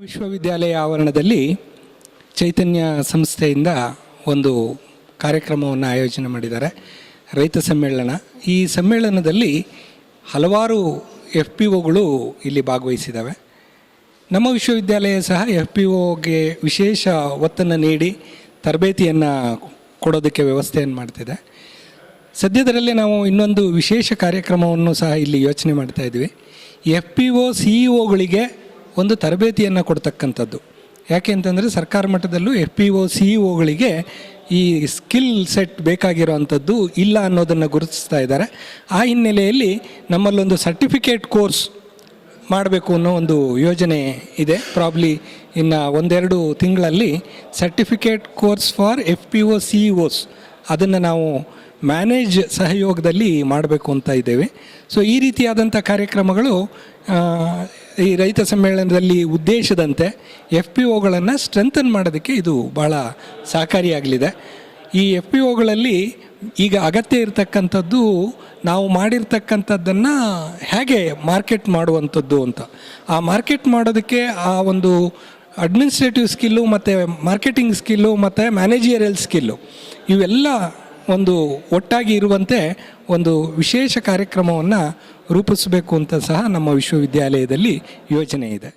ವಿಶ್ವವಿದ್ಯಾಲಯ ಆವರಣದಲ್ಲಿ ಚೈತನ್ಯ ಸಂಸ್ಥೆಯಿಂದ ಒಂದು ಕಾರ್ಯಕ್ರಮವನ್ನು ಆಯೋಜನೆ ಮಾಡಿದ್ದಾರೆ. ರೈತ ಸಮ್ಮೇಳನ. ಈ ಸಮ್ಮೇಳನದಲ್ಲಿ ಹಲವಾರು FPOಗಳು ಇಲ್ಲಿ ಭಾಗವಹಿಸಿದ್ದಾವೆ. ನಮ್ಮ ವಿಶ್ವವಿದ್ಯಾಲಯ ಸಹ FPOಗೆ ವಿಶೇಷ ಒತ್ತನ್ನು ನೀಡಿ ತರಬೇತಿಯನ್ನು ಕೊಡೋದಕ್ಕೆ ವ್ಯವಸ್ಥೆಯನ್ನು ಮಾಡ್ತಿದೆ. ಸದ್ಯದಲ್ಲೇ ನಾವು ಇನ್ನೊಂದು ವಿಶೇಷ ಕಾರ್ಯಕ್ರಮವನ್ನು ಸಹ ಇಲ್ಲಿ ಯೋಚನೆ ಮಾಡ್ತಾ ಇದ್ವಿ. FPO CEO ಒಂದು ತರಬೇತಿಯನ್ನು ಕೊಡ್ತಕ್ಕಂಥದ್ದು. ಯಾಕೆ ಅಂತಂದರೆ ಸರ್ಕಾರ ಮಟ್ಟದಲ್ಲೂ FPO CEOಗಳಿಗೆ ಈ ಸ್ಕಿಲ್ ಸೆಟ್ ಬೇಕಾಗಿರೋವಂಥದ್ದು ಇಲ್ಲ ಅನ್ನೋದನ್ನು ಗುರುತಿಸ್ತಾ ಇದ್ದಾರೆ. ಆ ಹಿನ್ನೆಲೆಯಲ್ಲಿ ನಮ್ಮಲ್ಲೊಂದು ಸರ್ಟಿಫಿಕೇಟ್ ಕೋರ್ಸ್ ಮಾಡಬೇಕು ಅನ್ನೋ ಒಂದು ಯೋಜನೆ ಇದೆ. ಪ್ರಾಬ್ಲಿ ಇನ್ನು ಒಂದೆರಡು ತಿಂಗಳಲ್ಲಿ certificate course for FPO CEOs ಅದನ್ನು ನಾವು ಮ್ಯಾನೇಜ್ ಸಹಯೋಗದಲ್ಲಿ ಮಾಡಬೇಕು ಅಂತ ಇದ್ದೇವೆ. ಸೊ ಈ ರೀತಿಯಾದಂಥ ಕಾರ್ಯಕ್ರಮಗಳು ಈ ರೈತ ಸಮ್ಮೇಳನದಲ್ಲಿ ಉದ್ದೇಶದಂತೆ FPOಗಳನ್ನು ಸ್ಟ್ರೆಂಥನ್ ಮಾಡೋದಕ್ಕೆ ಇದು ಭಾಳ ಸಹಕಾರಿಯಾಗಲಿದೆ. ಈ FPOಗಳಲ್ಲಿ ಈಗ ಅಗತ್ಯ ಇರತಕ್ಕಂಥದ್ದು ನಾವು ಮಾಡಿರ್ತಕ್ಕಂಥದ್ದನ್ನು ಹೇಗೆ ಮಾರ್ಕೆಟ್ ಮಾಡುವಂಥದ್ದು ಅಂತ. ಆ ಮಾರ್ಕೆಟ್ ಮಾಡೋದಕ್ಕೆ ಆ ಒಂದು ಅಡ್ಮಿನಿಸ್ಟ್ರೇಟಿವ್ ಸ್ಕಿಲ್ಲು ಮತ್ತು ಮಾರ್ಕೆಟಿಂಗ್ ಸ್ಕಿಲ್ಲು ಮತ್ತು ಮ್ಯಾನೇಜಿಯರಲ್ ಸ್ಕಿಲ್ಲು ಇವೆಲ್ಲ ಒಂದು ಒಟ್ಟಾಗಿ ಇರುವಂತೆ ಒಂದು ವಿಶೇಷ ಕಾರ್ಯಕ್ರಮವನ್ನು ರೂಪಿಸಬೇಕು ಅಂತ ಸಹ ನಮ್ಮ ವಿಶ್ವವಿದ್ಯಾಲಯದಲ್ಲಿ ಯೋಜನೆ ಇದೆ.